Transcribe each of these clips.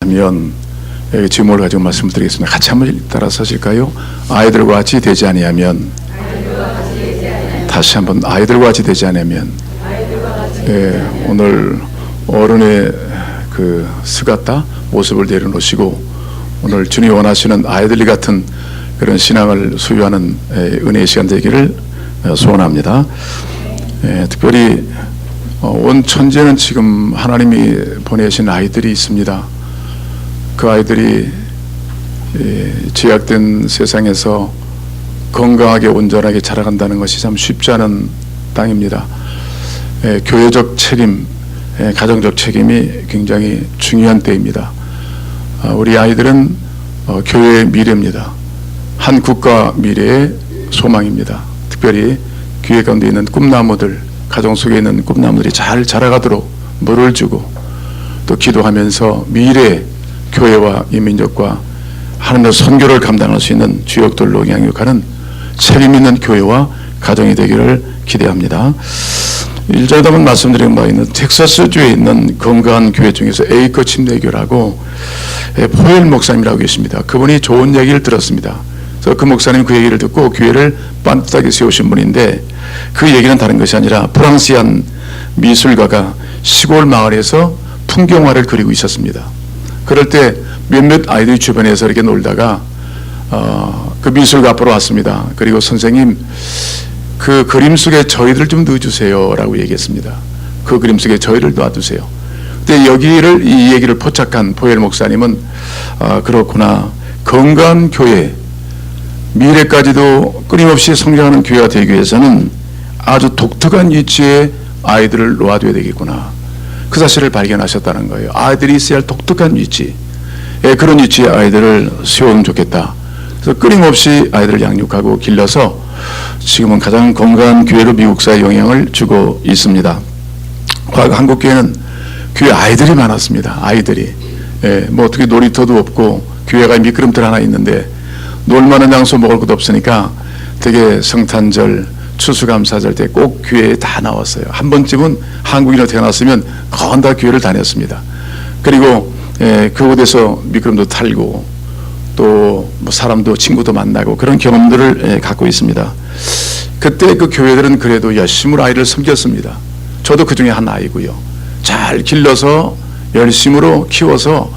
하면 제목을 가지고 말씀을 드리겠습니다. 같이 한번 따라 서실까요? 아이들과 같이 되지 아니하면, 다시 한번 아이들과 같이 되지 않으면. 오늘 어른의 그 스가타 모습을 내려놓으시고 오늘 주님이 원하시는 아이들 같은 그런 신앙을 소유하는 은혜의 시간 되기를 소원합니다. 특별히 온 천지에는 지금 하나님이 보내신 아이들이 있습니다. 그 아이들이 제약된 세상에서 건강하게 온전하게 자라간다는 것이 참 쉽지 않은 땅입니다. 교회적 책임, 가정적 책임이 굉장히 중요한 때입니다. 우리 아이들은 교회의 미래입니다. 한 국가 미래의 소망입니다. 특별히 교회 가운데 있는 꿈나무들, 가정 속에 있는 꿈나무들이 잘 자라가도록 물을 주고 또 기도하면서 미래 교회와 이 민족과 하나님의 선교를 감당할 수 있는 주역들로 양육하는 책임 있는 교회와 가정이 되기를 기대합니다. 1절에 한번 말씀드린 바 있는 텍사스주에 있는 건강한 교회 중에서 에이커 침례교라고 포엘 목사님이라고 계십니다. 그분이 좋은 얘기를 들었습니다. 그래서 그 목사님 그 얘기를 듣고 교회를 반듯하게 세우신 분인데, 그 얘기는 다른 것이 아니라 프랑스한 미술가가 시골 마을에서 풍경화를 그리고 있었습니다. 그럴 때 몇몇 아이들이 주변에서 이렇게 놀다가 그 미술가 앞으로 왔습니다. 그리고 선생님, 그 그림 속에 저희들 좀 넣어주세요 라고 얘기했습니다. 그 그림 속에 저희를 놔두세요. 근데 이 얘기를 포착한 포엘 목사님은 그렇구나, 건강한 교회, 미래까지도 끊임없이 성장하는 교회가 되기 위해서는 아주 독특한 위치에 아이들을 놓아둬야 되겠구나, 그 사실을 발견하셨다는 거예요. 아이들이 있어야 할 독특한 위치, 그런 위치에 아이들을 세우면 좋겠다. 그래서 끊임없이 아이들을 양육하고 길러서 지금은 가장 건강한 교회로 미국 사회에 영향을 주고 있습니다. 과거 한국 교회는 교회 아이들이 많았습니다. 아이들이 뭐 어떻게 놀이터도 없고 교회가 미끄럼틀 하나 있는데 놀만한 장소 먹을 것도 없으니까 되게 성탄절, 추수감사절 때 꼭 교회에 다 나왔어요. 한 번쯤은 한국인으로 태어났으면 거의 다 교회를 다녔습니다. 그리고 그곳에서 미끄럼도 탈고 또 뭐 사람도 친구도 만나고 그런 경험들을 갖고 있습니다. 그때 그 교회들은 그래도 열심으로 아이를 섬겼습니다. 저도 그 중에 한 아이고요. 잘 길러서 열심으로 키워서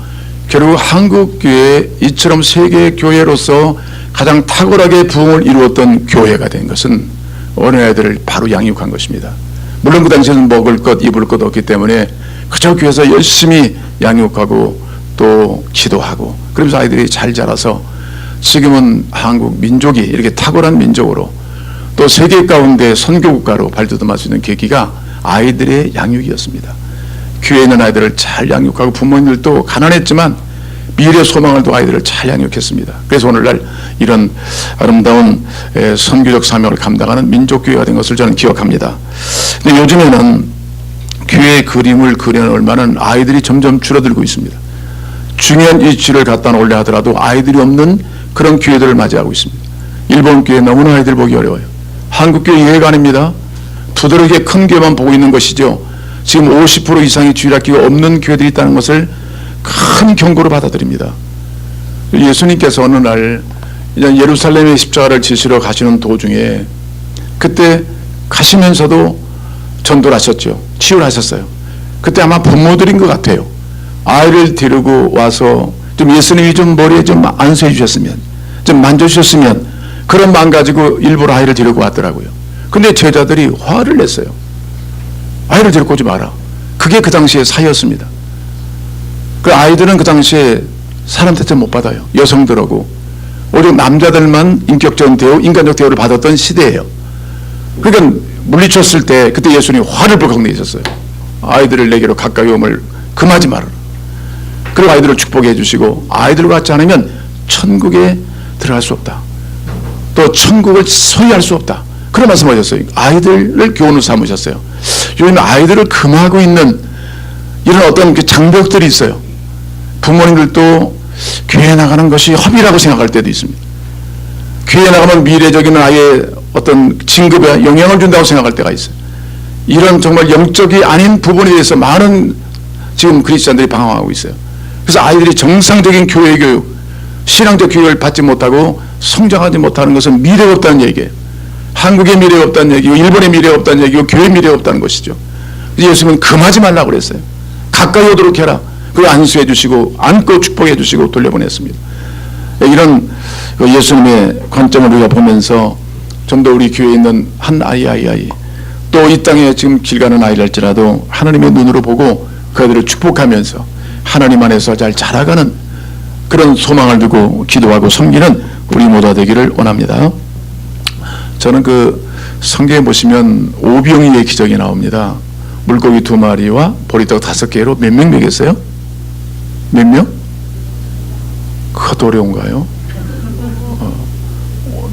결국 한국 교회 이처럼 세계 교회로서 가장 탁월하게 부흥을 이루었던 교회가 된 것은 어린아이들을 바로 양육한 것입니다. 물론 그 당시에는 먹을 것, 입을 것 없기 때문에 그저 교회에서 열심히 양육하고 또 기도하고 그러면서 아이들이 잘 자라서 지금은 한국 민족이 이렇게 탁월한 민족으로 또 세계 가운데 선교국가로 발돋움할 수 있는 계기가 아이들의 양육이었습니다. 교회에 있는 아이들을 잘 양육하고 부모님들도 가난했지만 미래 소망을 두 아이들을 잘 양육했습니다. 그래서 오늘날 이런 아름다운 선교적 사명을 감당하는 민족교회가 된 것을 저는 기억합니다. 근데 요즘에는 교회의 그림을 그려놓을 만한 아이들이 점점 줄어들고 있습니다. 중요한 이치를 갖다 놓으려 하더라도 아이들이 없는 그런 교회들을 맞이하고 있습니다. 일본 교회 너무나 아이들 보기 어려워요. 한국 교회 이해가 아닙니다. 두드러기에 큰 교회만 보고 있는 것이죠. 지금 50% 이상의 주일학교가 없는 교회들이 있다는 것을 큰 경고로 받아들입니다. 예수님께서 어느 날 예루살렘의 십자가를 지시러 가시는 도중에 그때 가시면서도 전도를 하셨죠. 치유를 하셨어요. 그때 아마 부모들인 것 같아요. 아이를 데리고 와서 좀 예수님이 좀 머리에 좀 안수해 주셨으면, 좀 만져주셨으면, 그런 마음 가지고 일부러 아이를 데리고 왔더라고요. 근데 제자들이 화를 냈어요. 아이를 데리고 오지 마라. 그게 그 당시에 사였습니다. 그 아이들은 그 당시에 사람 대접 못 받아요. 여성들하고 오직 남자들만 인격적인 대우, 인간적 대우를 받았던 시대예요. 그러니까 물리쳤을 때 그때 예수님이 화를 벌컥 내셨어요. 아이들을 내게로 가까이 오면 금하지 말아라. 그리고 아이들을 축복해 주시고 아이들과 같지 않으면 천국에 들어갈 수 없다. 또 천국을 소유할 수 없다. 그런 말씀을 하셨어요. 아이들을 교훈으로 삼으셨어요. 요즘 아이들을 금하고 있는 이런 어떤 그 장벽들이 있어요. 부모님들도 교회에 나가는 것이 허비라고 생각할 때도 있습니다. 교회에 나가면 미래적인 아이의 어떤 진급에 영향을 준다고 생각할 때가 있어요. 이런 정말 영적이 아닌 부분에 대해서 많은 지금 그리스도인들이 방황하고 있어요. 그래서 아이들이 정상적인 교회 교육, 신앙적 교육을 받지 못하고 성장하지 못하는 것은 미래가 없다는 얘기예요. 한국의 미래가 없다는 얘기고 일본의 미래가 없다는 얘기고 교회 미래가 없다는 것이죠. 예수님은 금하지 말라고 그랬어요. 가까이 오도록 해라. 그걸 안수해 주시고 안고 축복해 주시고 돌려보냈습니다. 이런 예수님의 관점을 우리가 보면서 좀 더 우리 교회에 있는 한 아이 또 이 땅에 지금 길 가는 아이랄지라도 하나님의 눈으로 보고 그들을 축복하면서 하나님 안에서 잘 자라가는 그런 소망을 두고 기도하고 섬기는 우리 모두가 되기를 원합니다. 저는 그 성경에 보시면 오병이의 기적이 나옵니다. 물고기 2마리와 보리떡 5개로 몇 명 먹였어요? 몇 명? 그것도 어려운가요?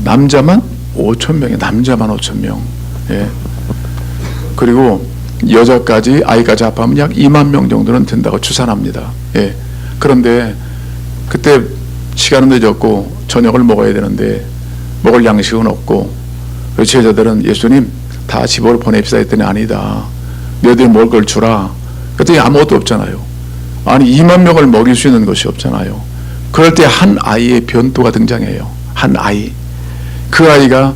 남자만 5,000명이에요. 남자만 5,000명. 예. 그리고 여자까지 아이까지 합하면 약 2만 명 정도는 된다고 추산합니다. 예. 그런데 그때 시간은 늦었고 저녁을 먹어야 되는데 먹을 양식은 없고 제자들은 예수님 다 집으로 보냅시다 했더니 아니다. 너희들 먹을 걸 주라. 그랬더니 아무것도 없잖아요. 아니 2만 명을 먹일 수 있는 것이 없잖아요. 그럴 때 한 아이의 변토가 등장해요. 한 아이. 그 아이가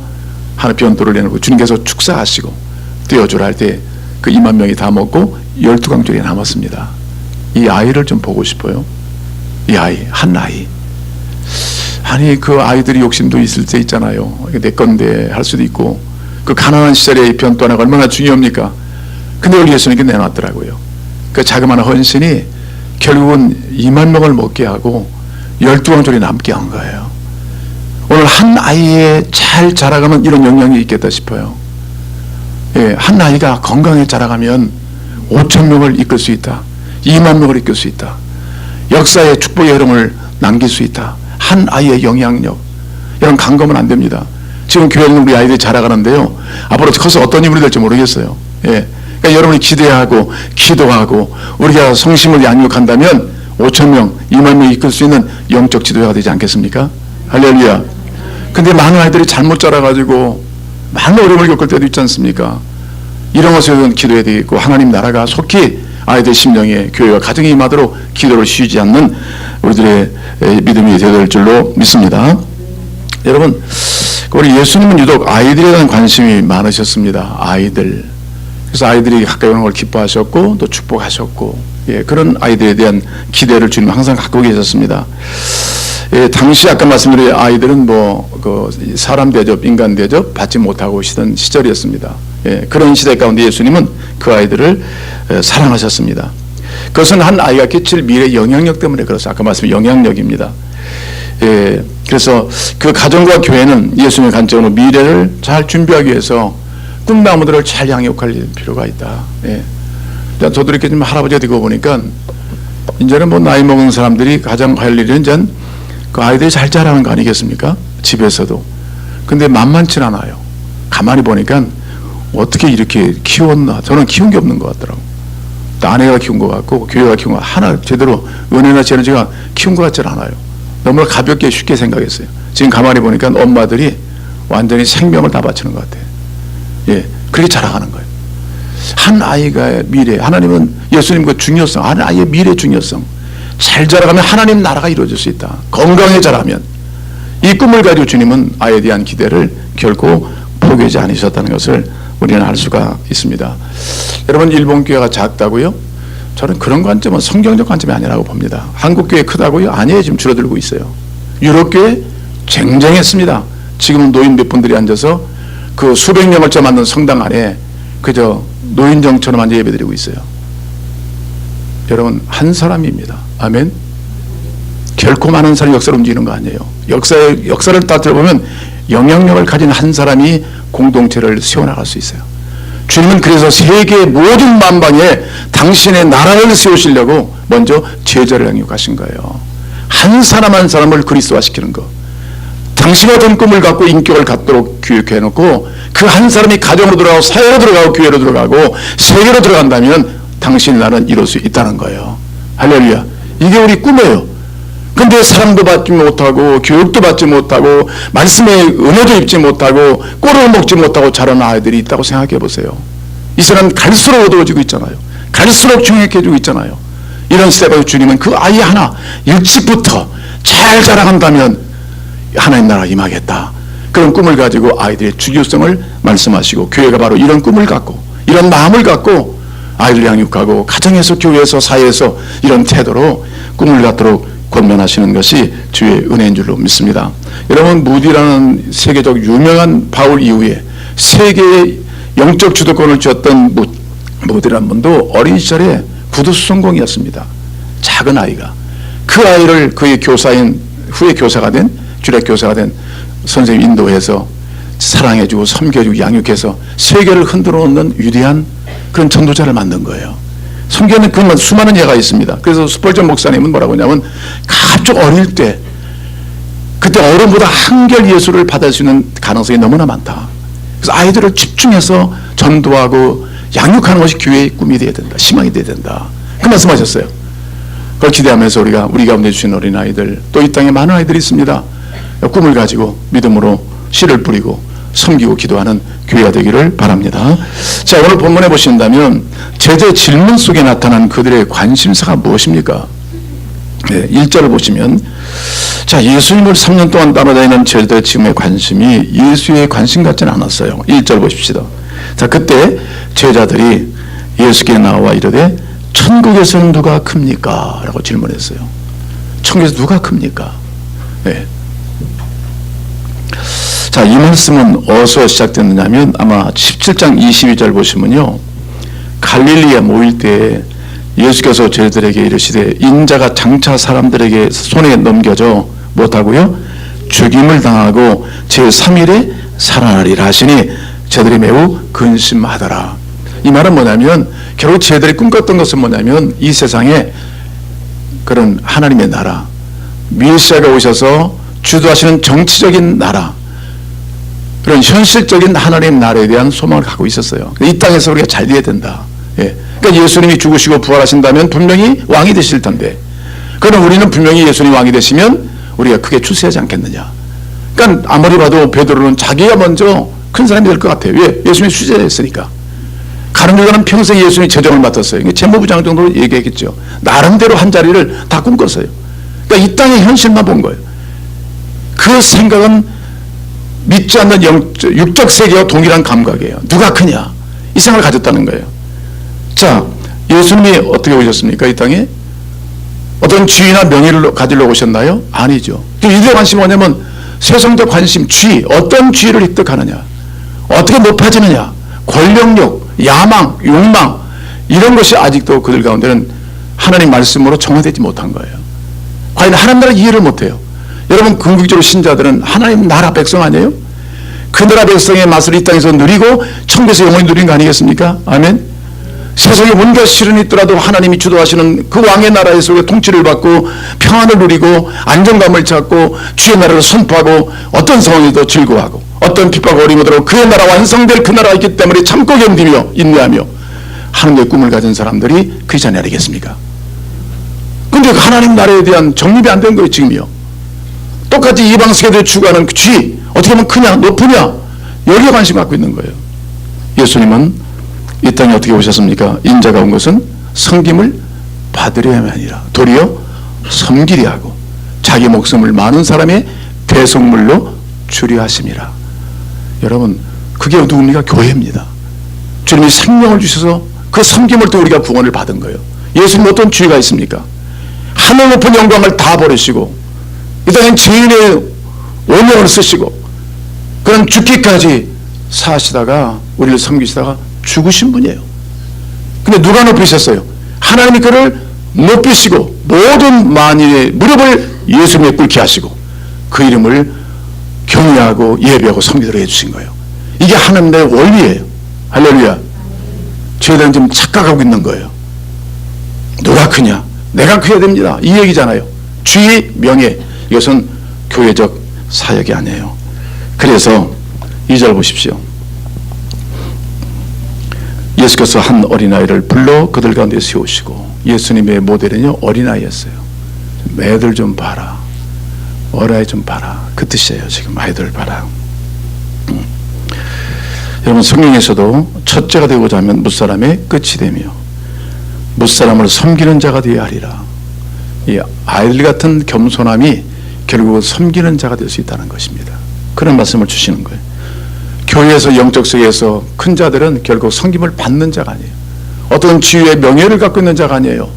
하나 변토를 내놓고 주님께서 축사하시고 떼어주라 할 때 그 2만 명이 다 먹고 12강줄이 남았습니다. 이 아이를 좀 보고 싶어요. 이 아이, 한 아이. 아니 그 아이들이 욕심도 있을 때 있잖아요. 내 건데 할 수도 있고 그 가난한 시절에 이 변토 하나가 얼마나 중요합니까? 근데 우리 예수님께 내놨더라고요. 그 자그마한 헌신이 결국은 2만 명을 먹게 하고 12강줄이 남게 한 거예요. 오늘 한 아이에 잘 자라가면 이런 영향이 있겠다 싶어요. 예, 한 아이가 건강히 자라가면 5,000명을 이끌 수 있다. 2만 명을 이끌 수 있다. 역사의 축복의 흐름을 남길 수 있다. 한 아이의 영향력. 여러분 간과하면 안 됩니다. 지금 교회는 우리 아이들이 자라가는데요. 앞으로 커서 어떤 인물이 될지 모르겠어요. 예. 그러니까 여러분이 기대하고 기도하고 우리가 성심을 양육한다면 5,000명, 2만 명 이끌 수 있는 영적 지도자가 되지 않겠습니까? 할렐루야. 근데 많은 아이들이 잘못 자라가지고 많은 어려움을 겪을 때도 있지 않습니까? 이런 것을 기도해야 되겠고 하나님 나라가 속히 아이들 심령에 교회와 가정에 임하도록 기도를 쉬지 않는 우리들의 믿음이 되어야 될 줄로 믿습니다. 여러분 우리 예수님은 유독 아이들에 대한 관심이 많으셨습니다. 아이들. 그래서 아이들이 가까이 오는 걸 기뻐하셨고 또 축복하셨고 예, 그런 아이들에 대한 기대를 주님 항상 갖고 계셨습니다. 예, 당시 아까 말씀드린 아이들은 그 사람 대접, 인간 대접 받지 못하고 계시던 시절이었습니다. 예, 그런 시대 가운데 예수님은 그 아이들을 사랑하셨습니다. 그것은 한 아이가 끼칠 미래 영향력 때문에 그렇습니다. 아까 말씀드린 영향력입니다. 예, 그래서 그 가정과 교회는 예수님의 관점으로 미래를 잘 준비하기 위해서 꿈나무들을 잘 양육할 필요가 있다. 예. 저도 이렇게 좀 할아버지가 되고 보니까 이제는 나이 먹은 사람들이 가장 할 일은 이제 그 아이들이 잘 자라는 거 아니겠습니까? 집에서도. 근데 만만치 않아요. 가만히 보니까 어떻게 이렇게 키웠나. 저는 키운 게 없는 것 같더라고. 아내가 키운 것 같고 교회가 키운 것 같고 하나 제대로 은혜나 쟤는 제가 키운 것 같지 않아요. 너무나 가볍게 쉽게 생각했어요. 지금 가만히 보니까 엄마들이 완전히 생명을 다 바치는 것 같아요. 예, 그렇게 자라가는 거예요. 한 아이가 미래, 하나님은 예수님 그 중요성, 한 아이의 미래 중요성. 잘 자라가면 하나님 나라가 이루어질 수 있다. 건강히 자라면. 이 꿈을 가지고 주님은 아이에 대한 기대를 결코 포기하지 않으셨다는 것을 우리는 알 수가 있습니다. 여러분 일본 교회가 작다고요? 저는 그런 관점은 성경적 관점이 아니라고 봅니다. 한국 교회 크다고요? 아니에요. 지금 줄어들고 있어요. 유럽 교회 쟁쟁했습니다. 지금은 노인 몇 분들이 앉아서 그 수백 명을 맞는 성당 안에 그저 노인정처럼 앉아 예배드리고 있어요. 여러분 한 사람입니다. 아멘. 결코 많은 사람이 역사를 움직이는 거 아니에요. 역사를 다 들어보면 영향력을 가진 한 사람이 공동체를 세워나갈 수 있어요. 주님은 그래서 세계 모든 만방에 당신의 나라를 세우시려고 먼저 제자를 양육하신 거예요. 한 사람 한 사람을 그리스도화시키는 거. 당신과 같은 꿈을 갖고 인격을 갖도록 교육해놓고 그 한 사람이 가정으로 들어가고 사회로 들어가고 교회로 들어가고 세계로 들어간다면 당신의 나라는 이룰 수 있다는 거예요. 할렐루야. 이게 우리 꿈이에요. 근데 사랑도 받지 못하고 교육도 받지 못하고 말씀의 은혜도 입지 못하고 꼴을 먹지 못하고 자라는 아이들이 있다고 생각해 보세요. 이 사람 갈수록 어두워지고 있잖아요. 갈수록 중요해지고 있잖아요. 이런 시대에 주님은 그 아이 하나 일찍부터 잘 자라간다면 하나님 나라가 임하겠다. 그런 꿈을 가지고 아이들의 주교성을 말씀하시고, 교회가 바로 이런 꿈을 갖고 이런 마음을 갖고 아이를 양육하고 가정에서, 교회에서, 사회에서 이런 태도로 꿈을 갖도록 권면하시는 것이 주의 은혜인 줄로 믿습니다. 여러분, 무디라는 세계적 유명한 바울 이후에 세계의 영적 주도권을 쥐었던 무디라는 분도 어린 시절에 구두수성공이었습니다. 작은 아이가. 그 아이를 그의 교사인, 후에 교사가 된, 주력 교사가 된 선생님 인도해서 사랑해주고 섬겨주고 양육해서 세계를 흔들어 놓는 위대한 그런 전도자를 만든 거예요. 성경에는 그 수많은 예가 있습니다. 그래서 스펄전 목사님은 뭐라고 하냐면, 가장 어릴 때 그때 어른보다 한결 예수를 받을 수 있는 가능성이 너무나 많다. 그래서 아이들을 집중해서 전도하고 양육하는 것이 교회의 꿈이 되어야 된다. 희망이 되어야 된다. 그 말씀하셨어요. 그걸 기대하면서 우리 가운데 주신 어린아이들, 또 이 땅에 많은 아이들이 있습니다. 꿈을 가지고 믿음으로 씨를 뿌리고 섬기고 기도하는 교회가 되기를 바랍니다. 자, 오늘 본문에 보신다면 제자의 질문 속에 나타난 그들의 관심사가 무엇입니까? 네, 1절을 보시면, 자, 예수님을 3년 동안 따라다니는 제자들의 지금의 관심이 예수의 관심 같지는 않았어요. 1절 보십시다. 자, 그때 제자들이 예수께 나와 이르되 천국에서는 누가 큽니까? 라고 질문했어요. 천국에서 누가 큽니까? 네. 자, 이 말씀은 어디서 시작됐느냐면 아마 17장 22절 보시면요, 갈릴리에 모일 때 예수께서 제자들에게 이르시되 인자가 장차 사람들에게 손에 넘겨져 못하고요 죽임을 당하고 제3일에 살아나리라 하시니 제자들이 매우 근심하더라. 이 말은 뭐냐면, 결국 제자들이 꿈꿨던 것은 뭐냐면, 이 세상에 그런 하나님의 나라, 메시아가 오셔서 주도하시는 정치적인 나라, 그런 현실적인 하나님 나라에 대한 소망을 갖고 있었어요. 이 땅에서 우리가 잘 돼야 된다. 예. 그러니까 예수님이 죽으시고 부활하신다면 분명히 왕이 되실 텐데, 그럼 우리는 분명히 예수님 왕이 되시면 우리가 크게 출세하지 않겠느냐. 그러니까 아무리 봐도 베드로는 자기가 먼저 큰 사람이 될 것 같아요. 왜? 예수님이 수제했으니까. 가룟 유다는 평생 예수님이 재정을 맡았어요. 재무부장 정도로 얘기했겠죠. 나름대로 한 자리를 다 꿈꿨어요. 그러니까 이 땅의 현실만 본 거예요. 그 생각은 믿지 않는 육적 세계와 동일한 감각이에요. 누가 크냐, 이 생각을 가졌다는 거예요. 자, 예수님이 어떻게 오셨습니까? 이 땅에 어떤 지위나 명예를 가지려고 오셨나요? 아니죠. 이들의 관심이 뭐냐면 세상적 관심, 지위, 어떤 지위를 획득하느냐, 어떻게 높아지느냐, 권력욕, 야망, 욕망, 이런 것이 아직도 그들 가운데는 하나님 말씀으로 정화되지 못한 거예요. 과연 하나님 나라 이해를 못해요. 여러분, 궁극적으로 신자들은 하나님 나라 백성 아니에요? 그 나라 백성의 맛을 이 땅에서 누리고 천국에서 영원히 누리는 거 아니겠습니까? 아멘. 세상에 온갖 시련이 있더라도 하나님이 주도하시는 그 왕의 나라에서 우리가 통치를 받고 평안을 누리고 안정감을 찾고 주의 나라를 선포하고 어떤 상황에도 즐거워하고 어떤 핍박과 어려움이 오더라도 그의 나라 완성될 그 나라가 있기 때문에 참고 견디며 인내하며 하나님의 꿈을 가진 사람들이 그 자리 아니겠습니까? 근데 하나님 나라에 대한 정립이 안 된 거예요. 지금이요. 똑같이 이방 세계들이 추구하는 그 쥐, 어떻게 하면 크냐, 높으냐, 여기에 관심 갖고 있는 거예요. 예수님은 이 땅에 어떻게 오셨습니까? 인자가 온 것은 섬김을 받으려야만 아니라 도리어 섬기려 하고 자기 목숨을 많은 사람의 대속물로 주려 하심이라. 여러분, 그게 누굽니까? 교회입니다. 주님이 생명을 주셔서 그 섬김을 통해 우리가 구원을 받은 거예요. 예수님 어떤 주의가 있습니까? 하늘 높은 영광을 다 버리시고 이 땅엔 죄인의 오명을 쓰시고 그런 죽기까지 사시다가 우리를 섬기시다가 죽으신 분이에요. 근데 누가 높이셨어요? 하나님이 그를 높이시고 모든 만인의 무릎을 예수님에 꿇게 하시고 그 이름을 경외하고 예배하고 섬기도록 해주신 거예요. 이게 하나님의 원리예요. 할렐루야. 죄들은 지금 착각하고 있는 거예요. 누가 크냐? 내가 커야 됩니다. 이 얘기잖아요. 주의, 명예, 이것은 교회적 사역이 아니에요. 그래서 2절 보십시오. 예수께서 한 어린아이를 불러 그들 가운데 세우시고, 예수님의 모델은요 어린아이였어요. 애들 좀 봐라, 어린아이 좀 봐라, 그 뜻이에요. 지금 아이들 봐라. 여러분, 성경에서도 첫째가 되고자 하면 무사람의 끝이 되며 무사람을 섬기는 자가 되어야 하리라. 이 아이들 같은 겸손함이 결국은 섬기는 자가 될 수 있다는 것입니다. 그런 말씀을 주시는 거예요. 교회에서 영적 세계에서 큰 자들은 결국 섬김을 받는 자가 아니에요. 어떤 지위의 명예를 갖고 있는 자가 아니에요.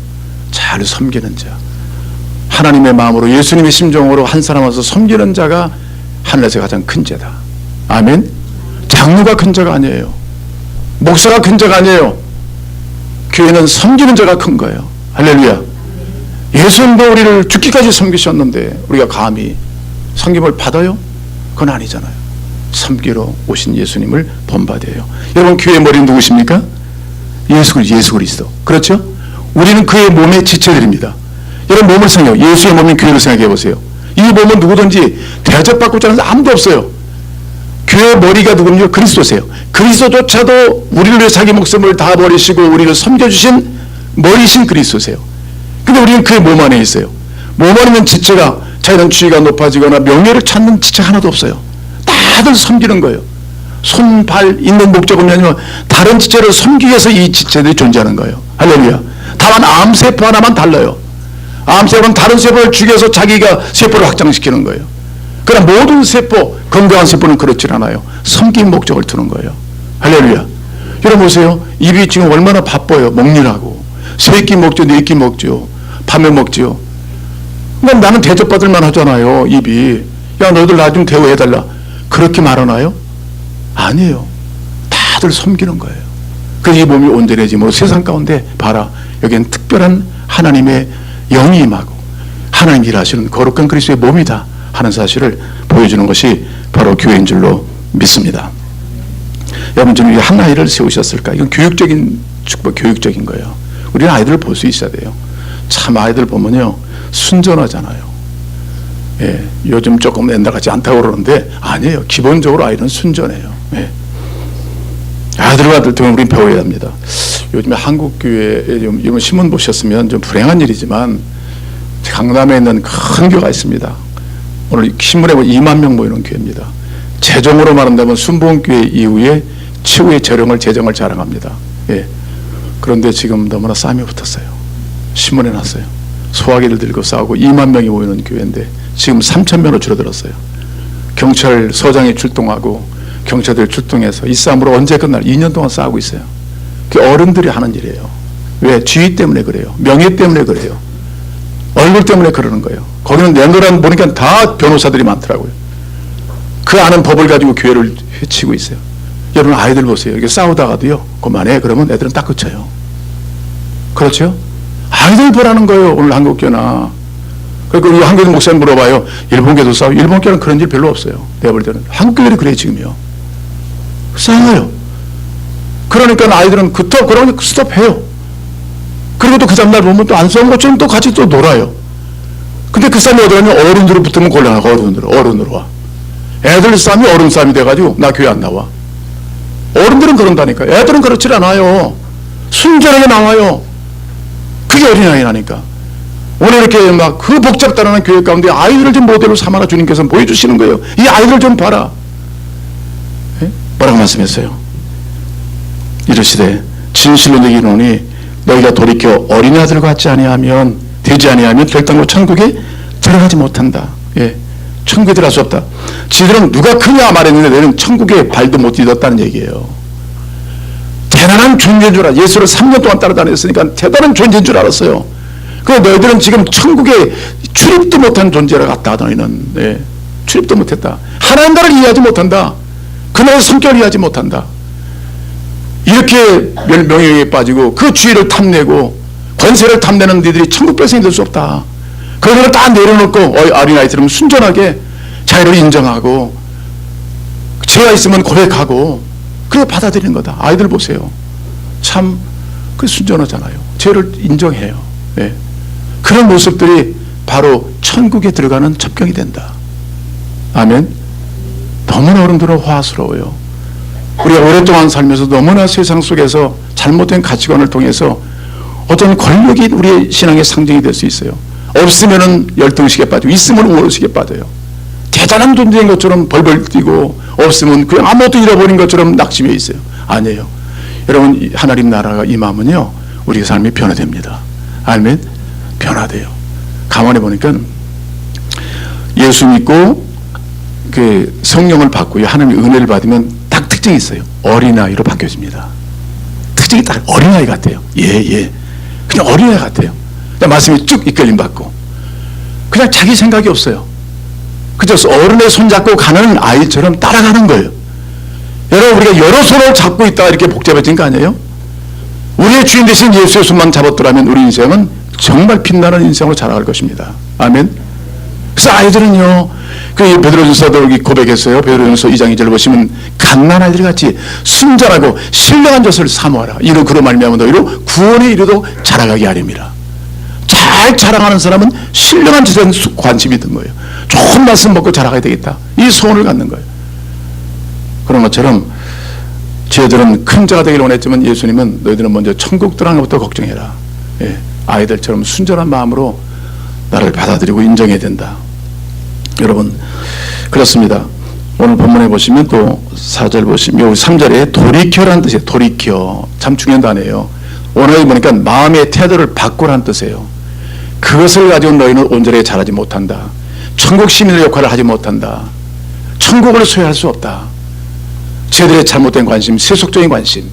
잘 섬기는 자, 하나님의 마음으로 예수님의 심정으로 한 사람 와서 섬기는 자가 하늘에서 가장 큰 자다. 아멘. 장로가 큰 자가 아니에요. 목사가 큰 자가 아니에요. 교회는 섬기는 자가 큰 거예요. 할렐루야. 예수님도 우리를 죽기까지 섬기셨는데 우리가 감히 섬김을 받아요? 그건 아니잖아요. 섬기러 오신 예수님을 본받아요. 여러분, 교회의 머리는 누구십니까? 예수 그리스도. 그렇죠? 우리는 그의 몸의 지체들입니다. 여러분, 몸을 생각해요. 예수의 몸인 교회를 생각해 보세요. 이 몸은 누구든지 대접받고자 하는 아무도 없어요. 교회의 머리가 누구냐? 그리스도세요. 그리스도조차도 우리를 위해 자기 목숨을 다 버리시고 우리를 섬겨주신 머리신 그리스도세요. 근데 우리는 그의 몸 안에 있어요. 몸 안에 있는 지체가 자기는 지위가 높아지거나 명예를 찾는 지체 하나도 없어요. 다들 섬기는 거예요. 손, 발 있는 목적은 아니면 다른 지체를 섬기기 위해서 이 지체들이 존재하는 거예요. 할렐루야. 다만 암세포 하나만 달라요. 암세포는 다른 세포를 죽여서 자기가 세포를 확장시키는 거예요. 그러나 모든 세포, 건강한 세포는 그렇지 않아요. 섬김 목적을 두는 거예요. 할렐루야. 여러분 보세요. 입이 지금 얼마나 바빠요. 먹느라고. 세 끼 먹죠. 네 끼 먹죠. 밤에 먹죠. 그러니까 나는 대접받을 만 하잖아요. 입이. 야, 너희들 나 좀 대우해달라. 그렇게 말하나요? 아니에요. 다들 섬기는 거예요. 그래서 이 몸이 온전해지면 세상 가운데 봐라. 여기는 특별한 하나님의 영이 임하고 하나님 일하시는 거룩한 그리스도의 몸이다 하는 사실을 보여주는 것이 바로 교회인 줄로 믿습니다. 여러분, 지금 한 아이를 세우셨을까? 이건 교육적인 축복, 교육적인 거예요. 우리는 아이들을 볼 수 있어야 돼요. 참 아이들 보면요, 순전하잖아요. 예, 요즘 조금 옛날같이 않다고 그러는데 아니에요. 기본적으로 아이는 순전해요. 예. 아들과 아들 등을 우리는 배워야 합니다. 요즘에 한국교회에 이번 신문 보셨으면 좀 불행한 일이지만 강남에 있는 큰 교회가 있습니다. 오늘 신문에 보면 2만 명 모이는 교회입니다. 재정으로 말한다면 순복음교회 이후에 최후의 재정을 자랑합니다. 예. 그런데 지금 너무나 싸움이 붙었어요. 신문에 났어요. 소화기를 들고 싸우고 2만 명이 모이는 교회인데 지금 3천 명으로 줄어들었어요. 경찰서장이 출동하고 경찰들이 출동해서 이 싸움으로 언제 끝날 2년 동안 싸우고 있어요. 그게 어른들이 하는 일이에요. 왜? 지위 때문에 그래요. 명예 때문에 그래요. 얼굴 때문에 그러는 거예요. 거기는 내노란 보니까 다 변호사들이 많더라고요. 그 아는 법을 가지고 교회를 해치고 있어요. 여러분, 아이들 보세요. 이렇게 싸우다가도요, 그만해. 그러면 애들은 딱 그쳐요. 그렇죠? 아이들 보라는 거예요. 오늘 한국교나. 그리고 우리 한국교 목사님 물어봐요. 일본교도 싸워. 일본교는 그런 일 별로 없어요. 내가 볼 때는. 한국교들이 그래요, 지금요. 싸워요. 그러니까 아이들은 그러니까 스톱해요. 그리고 또 그 다음날 보면 또 안 싸운 것처럼 또 같이 또 놀아요. 근데 그 싸움이 어디 가면 어른들로 붙으면 곤란하고 어른으로 와. 애들 싸움이 어른 싸움이 돼가지고 나 교회 안 나와. 어른들은 그런다니까. 애들은 그렇지 않아요. 순전하게 나와요. 그게 어린아이라니까. 오늘 이렇게 막 그 복잡다라는 교회 가운데 아이들을 좀 모델로 삼아라 주님께서 보여주시는 거예요. 이 아이들 좀 봐라. 예? 뭐라고 말씀했어요? 이르시되 진실로 너희에게 이르노니 너희가 돌이켜 어린아이들 같지 아니하면 되지 아니하면 결단코 천국에 들어가지 못한다. 예, 천국에 들어갈 수 없다. 지들은 누가 크냐 말했는데 너희는 천국에 발도 못 디뎠다는 얘기예요. 대단한 존재인 줄 알아. 예수를 3년 동안 따라다녔으니까 대단한 존재인 줄 알았어요. 그런데 너희들은 지금 천국에 출입도 못한 존재라 같다. 너희는. 예, 출입도 못했다. 하나님 나라를 이해하지 못한다. 그날의 성격을 이해하지 못한다. 이렇게 명예에 빠지고 그 지위를 탐내고 권세를 탐내는 너희들이 천국 백성이 될 수 없다. 그런 걸 다 내려놓고 어린아이처럼 순전하게 자유를 인정하고 죄가 있으면 고백하고 그래 받아들이는 거다. 아이들 보세요. 참 그 순전하잖아요. 죄를 인정해요. 네. 그런 모습들이 바로 천국에 들어가는 첩경이 된다. 아멘. 너무나 어른들은 화스러워요. 우리가 오랫동안 살면서 너무나 세상 속에서 잘못된 가치관을 통해서 어떤 권력이 우리의 신앙의 상징이 될 수 있어요. 없으면은 열등식에 빠지고 있으면 우월식에 빠져요. 대단한 존재인 것처럼 벌벌 뛰고 없으면 그냥 아무것도 잃어버린 것처럼 낙심해 있어요. 아니에요. 여러분, 하나님 나라가 임하면요, 우리 삶이 변화됩니다. 아멘. 변화돼요. 가만히 보니까 예수 믿고 그 성령을 받고요, 하나님의 은혜를 받으면 딱 특징이 있어요. 어린아이로 바뀌어집니다. 특징이 딱 어린아이 같아요. 예. 그냥 어린아이 같아요. 그냥 말씀이 쭉 이끌림 받고 그냥 자기 생각이 없어요. 그저 어른의 손잡고 가는 아이처럼 따라가는 거예요. 여러분, 우리가 여러 손을 잡고 있다가 이렇게 복잡해진 거 아니에요? 우리의 주인 되신 예수의 손만 잡았더라면 우리 인생은 정말 빛나는 인생으로 자라갈 것입니다. 아멘. 그래서 아이들은요, 그 베드로전서도 고백했어요. 베드로전서 2장 2절 보시면 갓난 아이들 같이 순전하고 신령한 젖을 사모하라. 이로 그로 말미암아 너희로 구원에 이르도록 자라가게 하렵니다. 잘 자라가는 사람은 신령한 젖에 관심이 든 거예요. 좋은 말씀 먹고 자라가야 되겠다, 이 소원을 갖는 거예요. 그런 것처럼 저희들은 큰 자가 되기를 원했지만 예수님은 너희들은 먼저 천국 들어가는 것부터 걱정해라. 예, 아이들처럼 순전한 마음으로 나를 받아들이고 인정해야 된다. 여러분, 그렇습니다. 오늘 본문에 보시면 또 4절 보시면 여기 3절에 돌이켜라는 뜻이에요. 돌이켜. 참 중요한 단어예요. 오늘 보니까 마음의 태도를 바꾸라는 뜻이에요. 그것을 가지고 너희는 온전히 자라지 못한다. 천국 시민의 역할을 하지 못한다. 천국을 소유할 수 없다. 저희들의 잘못된 관심, 세속적인 관심,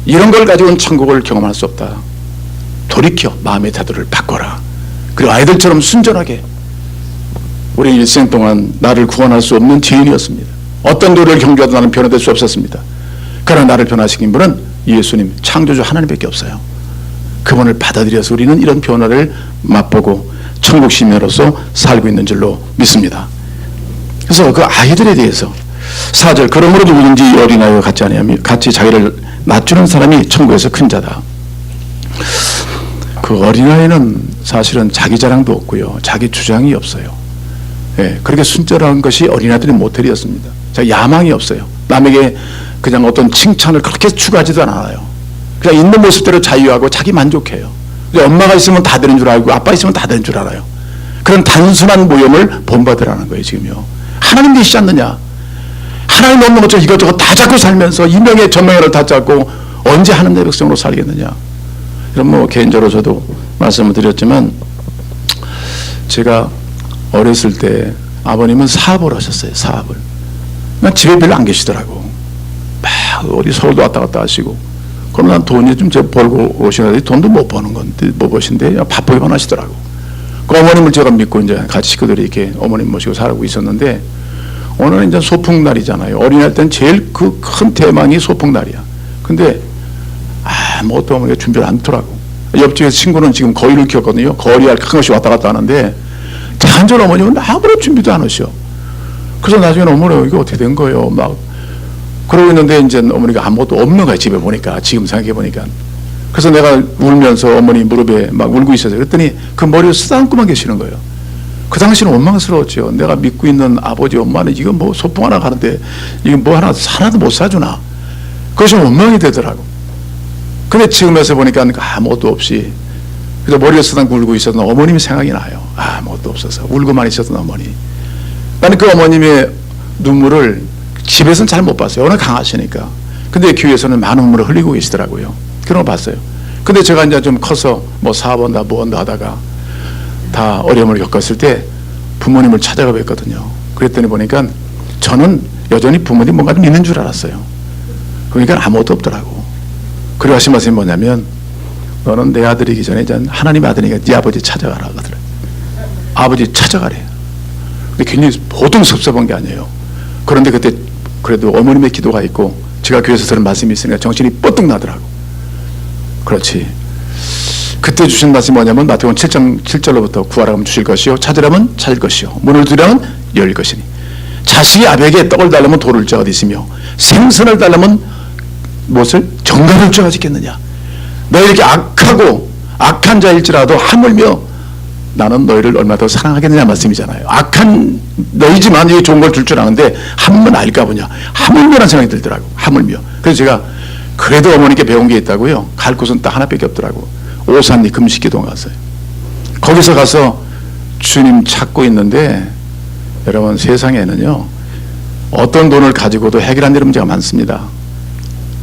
이런 걸 가지고는 천국을 경험할 수 없다. 돌이켜 마음의 태도를 바꿔라. 그리고 아이들처럼 순전하게. 우리 일생 동안 나를 구원할 수 없는 죄인이었습니다. 어떤 노력을 경주하도 나는 변화될 수 없었습니다. 그러나 나를 변화시킨 분은 예수님, 창조주 하나님밖에 없어요. 그분을 받아들여서 우리는 이런 변화를 맛보고 천국 시민으로서 살고 있는 줄로 믿습니다. 그래서 그 아이들에 대해서 4절, 그러므로 누구든지 어린아이와 같지 아니하며 같이 자기를 낮추는 사람이 천국에서 큰 자다. 그 어린아이는 사실은 자기 자랑도 없고요, 자기 주장이 없어요. 예, 그렇게 순전한 것이 어린아이들의 모델이었습니다. 자, 야망이 없어요. 남에게 그냥 어떤 칭찬을 그렇게 추구하지도 않아요. 그냥 있는 모습대로 자유하고 자기 만족해요. 엄마가 있으면 다 되는 줄 알고 아빠 있으면 다 되는 줄 알아요. 그런 단순한 모형을 본받으라는 거예요. 지금요, 하나님 계시지 않느냐. 하나님 없는 것처럼 이것저것 다 잡고 살면서 이명의 전명회를 다 잡고 언제 하나님의 백성으로 살겠느냐. 이런 뭐 개인적으로 저도 말씀을 드렸지만, 제가 어렸을 때 아버님은 사업을 하셨어요. 사업을. 집에 별로 안 계시더라고. 막 어디 서울도 왔다 갔다 하시고. 그럼 난 돈이 좀 벌고 오시는데 돈도 못 버는 건데, 못 버신데 바쁘게만 하시더라고. 그 어머님을 제가 믿고 이제 같이 식구들이 이렇게 어머님 모시고 살고 있었는데, 오늘은 이제 소풍날이잖아요. 어린이날 때는 제일 그 큰 대망이 소풍날이야. 근데 아무것도 어머니가 준비를 안 하더라고. 옆집에 친구는 지금 거리를 키웠거든요. 거리알 큰 것이 왔다 갔다 하는데, 단전 어머님은 아무런 준비도 안 하셔. 그래서 나중에는 어머니 이거 어떻게 된 거예요? 막 그러고 있는데 이제 어머니가 아무것도 없는 거야, 집에 보니까. 지금 생각해 보니까. 그래서 내가 울면서 어머니 무릎에 막 울고 있었어요. 그랬더니 그 머리를 쓰다듬고만 계시는 거예요. 그 당시는 원망스러웠죠. 내가 믿고 있는 아버지 엄마는 이거 뭐 소풍 하나 가는데 이거 뭐 하나도 못 사주나. 그것이 원망이 되더라고. 근데 지금에서 보니까 아무것도 없이 그래서 머리를 쓰다듬고 울고 있었던 어머님이 생각이 나요. 아무것도 없어서 울고만 있었던 어머니. 나는 그 어머님의 눈물을 집에서는 잘 못 봤어요. 워낙 강하시니까. 근데 교회에서는 많은 눈물을 흘리고 계시더라고요. 그런 거 봤어요. 근데 제가 이제 좀 커서 뭐 사업한다 뭐한다 하다가 다 어려움을 겪었을 때 부모님을 찾아가 뵀거든요. 그랬더니 보니까 저는 여전히 부모님 뭔가 좀 있는 줄 알았어요. 그러니까 아무것도 없더라고. 그리고 하신 말씀이 뭐냐면, 너는 내 아들이기 전에 하나님 아들이니까 네 아버지 찾아가라 하더래. 아버지 찾아가래. 근데 굉장히 보통 섭섭한 게 아니에요. 그런데 그때 그래도 어머님의 기도가 있고 제가 교회에서 들은 말씀이 있으니까 정신이 뻗뜩 나더라고. 그렇지. 그때 주신 말씀이 뭐냐면 마태복음 7장 7절로부터 구하라면 주실 것이요 찾으라면 찾을 것이요 문을 두드리라면 열릴 것이니 자식이 아버지에게 떡을 달라면 돌을 줄 어디 있으며 생선을 달라면 무엇을 정갈을 줄 어디겠느냐. 너희 이렇게 악하고 악한 자일지라도 하물며 나는 너희를 얼마나 더 사랑하겠느냐 말씀이잖아요. 악한 너희지만 이게 좋은 걸 줄 줄 아는데 하물며 나일까 보냐. 하물며라는 생각이 들더라고. 하물며. 그래서 제가 그래도 어머니께 배운 게 있다고요. 갈 곳은 딱 하나밖에 없더라고. 오산리 금식기도 갔어요. 거기서 가서 주님 찾고 있는데, 여러분 세상에는요 어떤 돈을 가지고도 해결 안 되는 문제가 많습니다.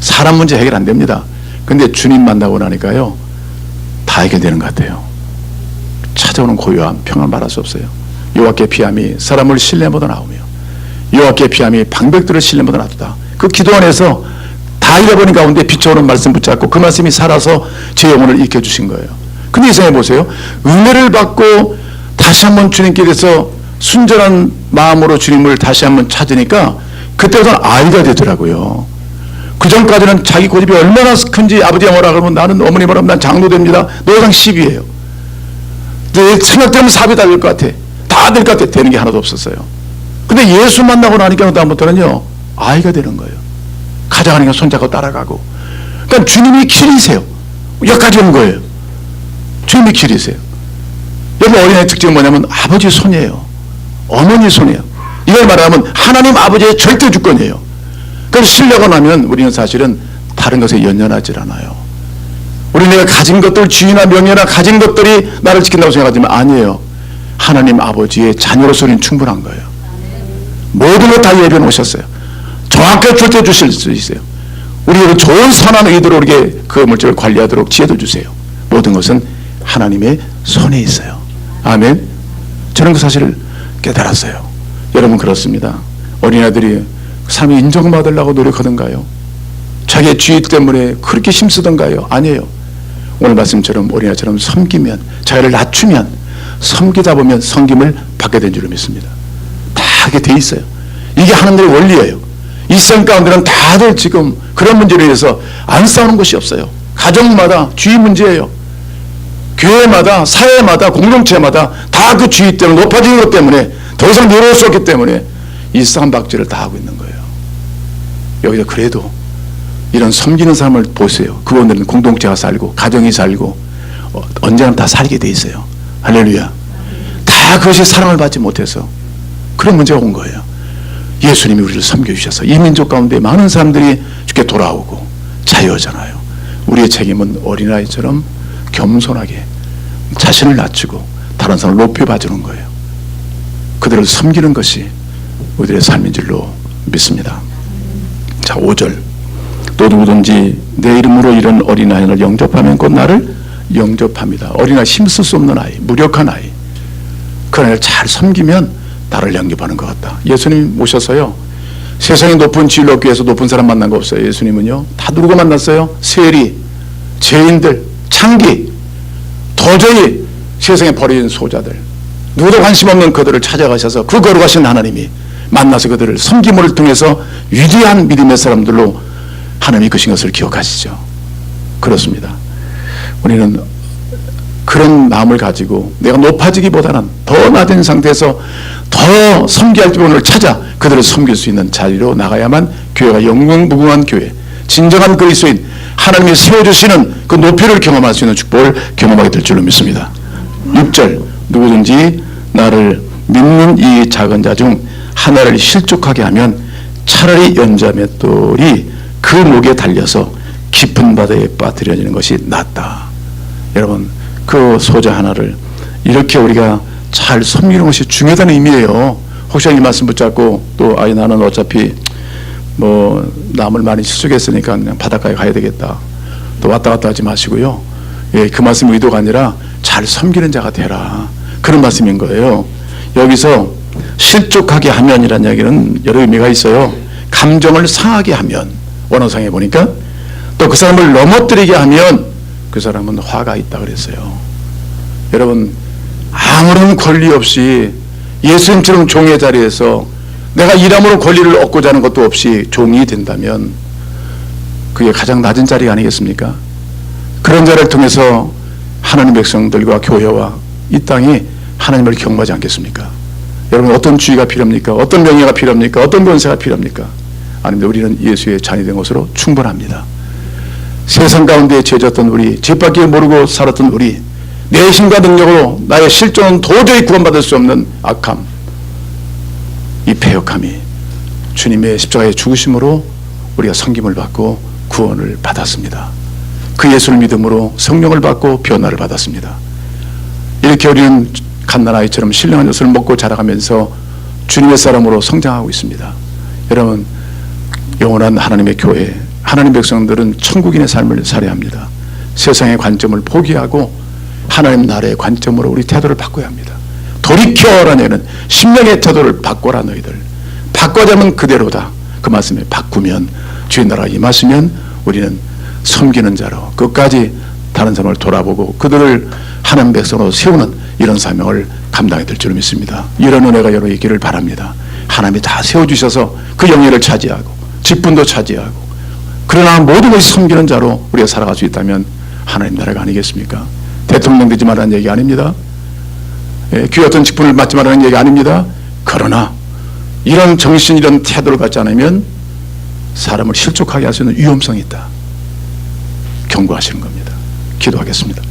사람 문제 해결 안 됩니다. 근데 주님 만나고 나니까요 다 해결되는 것 같아요. 찾아오는 고요함, 평안 말할 수 없어요. 여호와께 피함이 사람을 신뢰보다 나오며 여호와께 피함이 방백들을 신뢰보다 낫다. 그 기도 안에서 다 잃어버린 가운데 비춰오는 말씀 붙잡고 그 말씀이 살아서 제 영혼을 익혀주신 거예요. 근데 이상해 보세요. 은혜를 받고 다시 한번 주님께 대해서 순전한 마음으로 주님을 다시 한번 찾으니까 그때부터는 아이가 되더라고요. 그 전까지는 자기 고집이 얼마나 큰지 아버지가 뭐라 그러면 나는 어머니 뭐라 하면 난 장로됩니다. 너랑 10이에요. 내 생각대로는 사업이 다 될 것 같아. 다 될 것 같아. 되는 게 하나도 없었어요. 근데 예수 만나고 나니까 다음부터는요 아이가 되는 거예요. 가져가니까 손잡고 따라가고. 그러니까 주님이 길이세요. 여기까지 온 거예요. 주님이 길이세요. 여러분 어린아이 특징은 뭐냐면 아버지 손이에요. 어머니 손이에요. 이걸 말하면 하나님 아버지의 절대 주권이에요. 그걸 신뢰가 나면 우리는 사실은 다른 것에 연연하지 않아요. 우리 내가 가진 것들 지위나 명예나 가진 것들이 나를 지킨다고 생각하지만 아니에요. 하나님 아버지의 자녀로서는 충분한 거예요. 모든 것 다 예비해 놓으셨어요. 정확하게 절대 주실 수 있어요. 우리에게 좋은 선한 의도로 우리에게 그 물질을 관리하도록 지혜도 주세요. 모든 것은 하나님의 손에 있어요. 아멘. 저는 그 사실을 깨달았어요. 여러분 그렇습니다. 어린아이들이 삶이 인정받으려고 노력하던가요? 자기의 지위 때문에 그렇게 힘쓰던가요? 아니에요. 오늘 말씀처럼 어린아이처럼 섬기면, 자기를 낮추면, 섬기다 보면 섬김을 받게 된 줄로 믿습니다. 다 하게 돼 있어요. 이게 하나님의 원리예요. 이 세상 가운데는 다들 지금 그런 문제로 인해서 안 싸우는 것이 없어요. 가정마다 주의 문제예요. 교회마다, 사회마다, 공동체마다 다 그 주의 때문에, 높아지는 것 때문에 더 이상 내려올 수 없기 때문에 이 싸움박질을 다 하고 있는 거예요. 여기서 그래도 이런 섬기는 삶을 보세요. 그분들은 공동체가 살고 가정이 살고 언제나 다 살게 돼 있어요. 할렐루야. 다 그것이 사랑을 받지 못해서 그런 문제가 온 거예요. 예수님이 우리를 섬겨주셔서 이 민족 가운데 많은 사람들이 주께 돌아오고 자유하잖아요. 우리의 책임은 어린아이처럼 겸손하게 자신을 낮추고 다른 사람을 높여 봐주는 거예요. 그들을 섬기는 것이 우리들의 삶인 줄로 믿습니다. 자, 5절. 또 누구든지 내 이름으로 이런 어린아이를 영접하면 곧 나를 영접합니다. 어린아이, 힘쓸 수 없는 아이, 무력한 아이, 그 아이를 잘 섬기면 나를 영접하는 것 같다. 예수님 오셔서요 세상의 높은 지위를 얻기 위해서 높은 사람 만난 거 없어요. 예수님은요 다 누구 만났어요? 세리, 죄인들, 창기, 도저히 세상에 버려진 소자들, 누구도 관심 없는 그들을 찾아가셔서 그 걸어가신 하나님이 만나서 그들을 섬김을 통해서 위대한 믿음의 사람들로 하나님이 이끄신 것을 기억하시죠. 그렇습니다. 우리는 그런 마음을 가지고 내가 높아지기보다는 더 낮은 상태에서 더 섬기할 분을 찾아 그들을 섬길 수 있는 자리로 나가야만 교회가 영광무궁한 교회, 진정한 그리스도인, 하나님이 세워주시는 그 높이를 경험할 수 있는 축복을 경험하게 될 줄로 믿습니다. 6절. 누구든지 나를 믿는 이 작은 자 중 하나를 실족하게 하면 차라리 연자 맷돌이 그 목에 달려서 깊은 바다에 빠뜨려지는 것이 낫다. 여러분 그 소자 하나를 이렇게 우리가 잘 섬기는 것이 중요하다는 의미예요. 혹시 이 말씀 붙잡고 또 아이 나는 어차피 뭐 남을 많이 실속했으니까 그냥 바닷가에 가야 되겠다. 또 왔다 갔다 하지 마시고요. 예, 그 말씀 의도가 아니라 잘 섬기는 자가 되라. 그런 말씀인 거예요. 여기서 실족하게 하면이라는 이야기는 여러 의미가 있어요. 감정을 상하게 하면, 원어상에 보니까 또 그 사람을 넘어뜨리게 하면 그 사람은 화가 있다 그랬어요. 여러분 아무런 권리 없이 예수님처럼 종의 자리에서 내가 일함으로 권리를 얻고자 하는 것도 없이 종이 된다면 그게 가장 낮은 자리 아니겠습니까? 그런 자리를 통해서 하나님 백성들과 교회와 이 땅이 하나님을 경배하지 않겠습니까? 여러분 어떤 주의가 필요합니까? 어떤 명예가 필요합니까? 어떤 권세가 필요합니까? 아닌데 우리는 예수의 자녀이 된 것으로 충분합니다. 세상 가운데 죄졌던 우리, 죄밖에 모르고 살았던 우리, 내 힘과 능력으로 나의 실존은 도저히 구원받을 수 없는 악함, 이 패역함이 주님의 십자가의 죽으심으로 우리가 섬김을 받고 구원을 받았습니다. 그 예수를 믿음으로 성령을 받고 변화를 받았습니다. 이렇게 우리는 갓난아이처럼 신령한 젖을 먹고 자라가면서 주님의 사람으로 성장하고 있습니다. 여러분 영원한 하나님의 교회, 하나님 백성들은 천국인의 삶을 살아야 합니다. 세상의 관점을 포기하고 하나님 나라의 관점으로 우리 태도를 바꿔야 합니다. 돌이켜라는 얘기는 심령의 태도를 바꿔라. 너희들 바꿔자면 그대로다. 그 말씀에 바꾸면 주의 나라가 임하시면 우리는 섬기는 자로 끝까지 다른 사람을 돌아보고 그들을 하나님 백성으로 세우는 이런 사명을 감당해야 될 줄 믿습니다. 이런 은혜가 여러분 있기를 바랍니다. 하나님이 다 세워주셔서 그 영예를 차지하고 직분도 차지하고 그러나 모든 것이 섬기는 자로 우리가 살아갈 수 있다면 하나님 나라가 아니겠습니까? 대통령 되지 말라는 얘기 아닙니다. 귀 어떤 직분을 맡지 말라는 얘기 아닙니다. 그러나 이런 정신 이런 태도를 갖지 않으면 사람을 실족하게 할 수 있는 위험성이 있다. 경고하시는 겁니다. 기도하겠습니다.